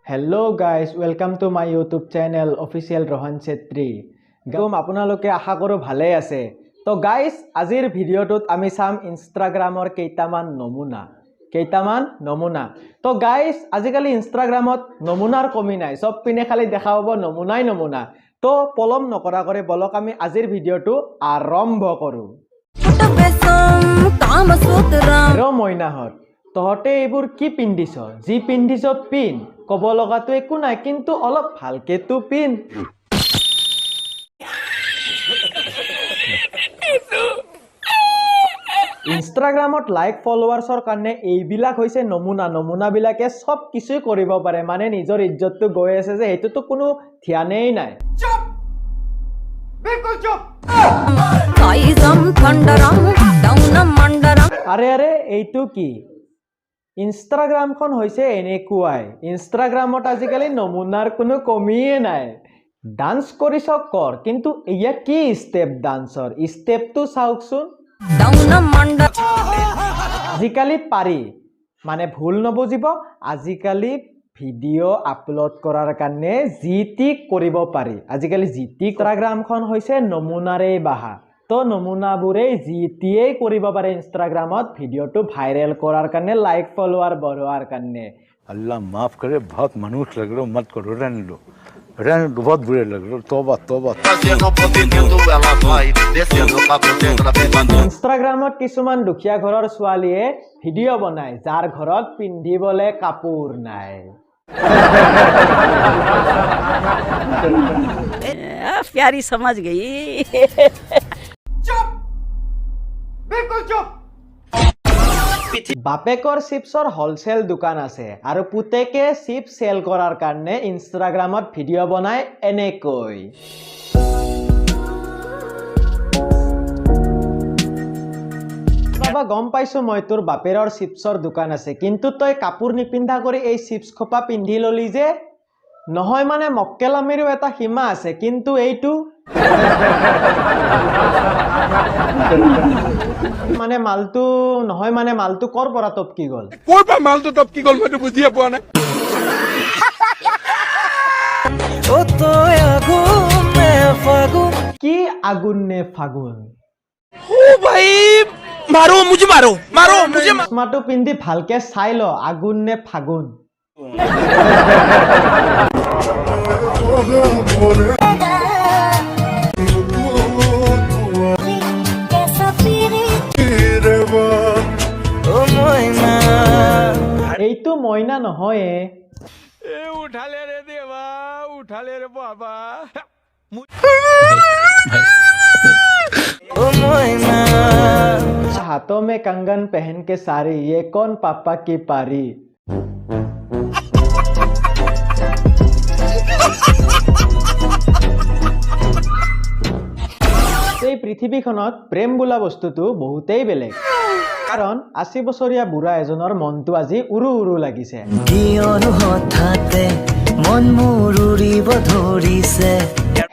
Hello guys, welcome to my YouTube channel official Rohan Chetri. আপোনালোকে আশা কৰো ভালে আছে। তো গাইস আজিৰ ভিডিওটোত আমি চাম ইনষ্টাগ্ৰামৰ কেইটামান নমুনা। তো গাইস আজিকালি ইনষ্টাগ্ৰামত নমুনাৰ কমি নাই, সব পিনে খালি দেখা পাব নমুনা। তো পলম নকৰা কৰে বলক আমি আজিৰ ভিডিওটো আৰম্ভ কৰো। মইনাহত তহতে এইবোৰ কি পিন্ধিছ? যি পিন্ধিছ পিন, কব লগাটো একো নাই, কিন্তু অলপ ভালকে তো পিন। ইনষ্টাগ্ৰামত লাইক ফলোৱাৰ্ছৰ কাৰণে এইবিলাক হৈছে নমুনা বিলাকে সব কিছু কৰিব পাৰে, মানে নিজৰ ইজ্জতটো গৈ আছে যে হেতুটো কোনো ধ্যানেই নাই। চুপ, বিলকুল চুপ। আৰে এইটো কি? ইনষ্টাগ্ৰামখন হৈছে এনেকুৱাই। ইনষ্টাগ্ৰামত আজিকালি নমুনাৰ কোনো কমিয়ে নাই। ডান্স কৰিছ কৰ, কিন্তু এয়া কি ষ্টেপ ডান্সৰ? ষ্টেপটো চাওকচোন। আজিকালি পাৰি, মানে ভুল নবুজিব, আজিকালি ভিডিঅ' আপলোড কৰাৰ কাৰণে যি টি কৰিব পাৰি। আজিকালি যি টি ইনষ্টাগ্ৰামখন হৈছে নমুনাৰে বাহা। তো নমুনাবোৰেই যি টিয়েই কৰিব পাৰে ইনষ্টাগ্ৰামত ভিডিঅ'টো ভাইৰেল কৰাৰ কাৰণে, লাইক ফলোৱাৰ বঢ়োৱাৰ কাৰণে। अल्लाह माफ करे, बहुत मनुष्य लग रहे हो, मत करो, रहने दो, बहुत बुरे लग रहे हो, तौबा। ইনষ্টাগ্ৰামত কিছুমান দুখীয়া ঘৰৰ ছোৱালীয়ে ভিডিঅ' বনায় যাৰ ঘৰত পিন্ধিবলৈ কাপোৰ নাই। प्यारी समझ गई। বাপেকৰ চিপছৰ হোলচেল দোকান আছে আৰু পুতেকে চিপছ চেল কৰাৰ কাৰণে ইনষ্টাগ্ৰামত ভিডিঅ' বনায় এনেকৈ। বাবা গম পাইছো মই তোৰ বাপেৰৰ চিপছৰ দোকান আছে, কিন্তু তই কাপোৰ নিপিন্ধা কৰি এই চিপছ খোপা পিন্ধি ললি যে? নহয় মানে মক্কেলামিৰো এটা সীমা আছে, কিন্তু এইটো মানে মালটো নহয়, মানে মালটো কৰ পৰা টপকি গল? কৰ পৰা মালটো টপকি গল মইতো বুজিয়ে পোৱা নাই। কি আগুন নে ফাগুন? ও ভাই মাৰো মুঝে, মাৰো মুঝে। চশমাটো পিন্ধি ভালকে চাই ল, আগুন নে ফাগুন। এইটো মইনা নহয়। উঠালে রে দেবা, উঠালে রে বাবা। हाथों में कंगन पहन के सारी, ये कौन पापा की पारी? এই পৃথিৱীখনত প্ৰেম বোলা বস্তুটো বহুতেই বেলেগ, কাৰণ 80 বছৰীয়া বুঢ়া এজনৰ মনটো আজি উৰু লাগিছে।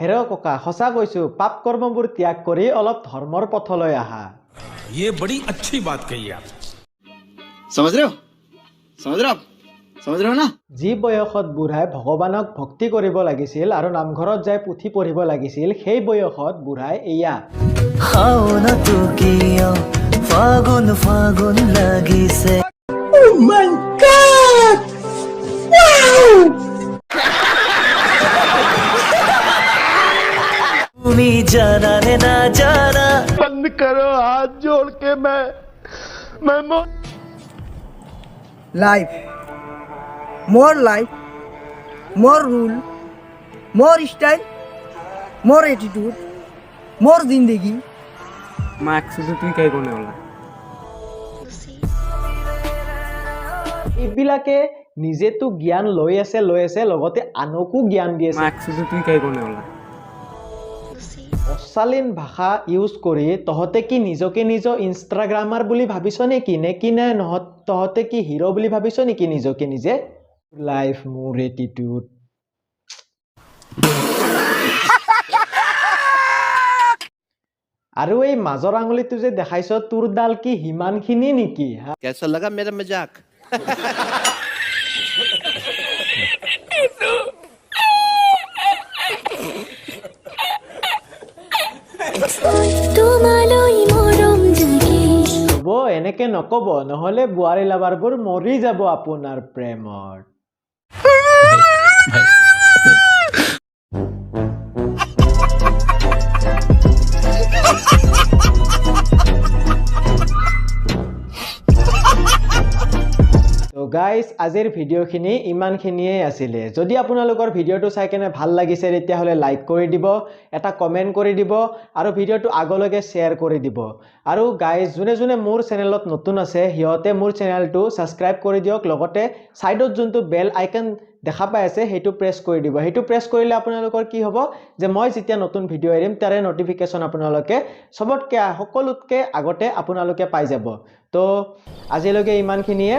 হেৰ ককা, সঁচা কৈছো, পাপ কৰ্মবোৰ ত্যাগ কৰি অলপ ধৰ্মৰ পথলৈ আহা। ये बड़ी अच्छी बात कही आप। समझ रहे हो ना? যি বয়সত বুঢ়াই ভগৱানক ভক্তি কৰিব লাগিছিল আৰু নামঘৰত যাই পুথি পঢ়িব লাগিছিল, সেই বয়সত বুঢ়াই এয়া ফাগুন লাগিছে। তুমি জানা নে না জানা, बंद करो हाथ जोड़ के मैं life, more rule, more style, more attitude, more जिंदगी। এইবিলাকে নিজেতো জ্ঞান লৈ আছে লগতে আনকো জ্ঞান দি আছে। অশালীন ভাষা ইউজ কৰি তহতে কি নিজকে ইনষ্টাগ্ৰামাৰ বুলি ভাবিছ নেকি? নে তহতে কি হিৰো বুলি ভাবিছ নেকি নিজকে নিজে? লাইফ মোৰ এটিটিউড। আৰু এই মাজৰ আঙুলিটো যে দেখাইছ, তোৰ ডাল কি হিমানখিনি নেকি? कैसा लगा मेरा मजाक? হ'ব এনেকে নকব নহলে বোৱাৰী লাভাৰবোৰ মৰি যাব আপোনাৰ প্ৰেমত তো গাইজ আজিৰ ভিডিঅ'খিনি ইমানখিনিয়ে আছিলে যদি আপোনালোকৰ ভিডিঅ'টো চাই কেনে ভাল লাগিছে তেতিয়াহ'লে লাইক কৰি দিব এটা কমেণ্ট কৰি দিব আৰু ভিডিঅ'টো আগলৈকে শ্বেয়াৰ কৰি দিব আৰু গাইজ যোনে যোনে মোৰ চেনেলত নতুন আছে সিহঁতে মোৰ চেনেলটো ছাবস্ক্ৰাইব কৰি দিয়ক লগতে ছাইডত যোনটো বেল আইকন দেখা পাই আছে সেইটো প্ৰেছ কৰি দিব সেইটো প্ৰেছ কৰিলে আপোনালোকৰ কি হ'ব যে মই যেতিয়া নতুন ভিডিঅ' এৰিম তাৰে নটিফিকেশ্যন আপোনালোকে সকলোতকৈ আগতে আপোনালোকে পাই যাব তো আজিলৈকে ইমানখিনিয়ে